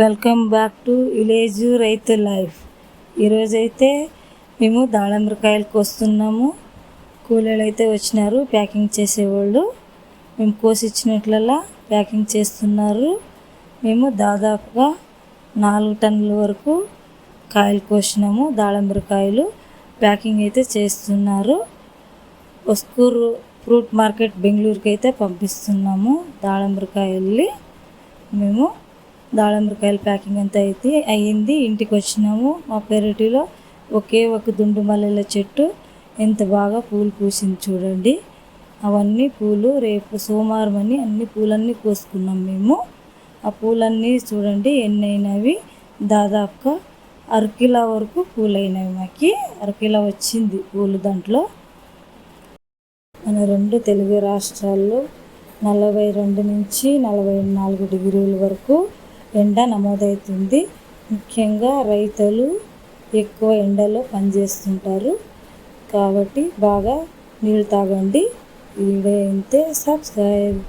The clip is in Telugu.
వెల్కమ్ బ్యాక్ టు విలేజ్ రైతు లైఫ్. ఈరోజైతే మేము దాళంబరకాయలకు వస్తున్నాము. కూలీలు అయితే వచ్చినారు ప్యాకింగ్ చేసేవాళ్ళు. మేము కోసిచ్చినట్లలా ప్యాకింగ్ చేస్తున్నారు. మేము దాదాపుగా 4 టన్నుల వరకు కాయలు కోసినాము. దాళంబరకాయలు ప్యాకింగ్ అయితే చేస్తున్నారు. ఒస్కూరు ఫ్రూట్ మార్కెట్ బెంగళూరుకి అయితే పంపిస్తున్నాము. దాళంబరకాయల్ని మేము దాళంబరకాయల ప్యాకింగ్ అంతా అయితే అయ్యింది. ఇంటికి వచ్చినాము. మా పెరటిలో ఒకే ఒక దుండు మల్లెల చెట్టు ఎంత బాగా పూలు పూసింది చూడండి. అవన్నీ పూలు రేపు సోమవారం అని అన్ని పూలన్నీ కోసుకున్నాం మేము. ఆ పూలన్నీ చూడండి ఎన్ని అయినవి. దాదాపుగా 1/2 కిలో వరకు పూలు అయినవి. మాకు 1/2 కిలో వచ్చింది పూలు. దాంట్లో మన 2 తెలుగు రాష్ట్రాల్లో 42 నుంచి 44 డిగ్రీల వరకు ఎండ నమోదవుతుంది. ముఖ్యంగా రైతులు ఎక్కువ ఎండలో పనిచేస్తుంటారు కాబట్టి బాగా నీళ్ళు తాగండి. వీడియో అయితే సబ్స్క్రైబ్.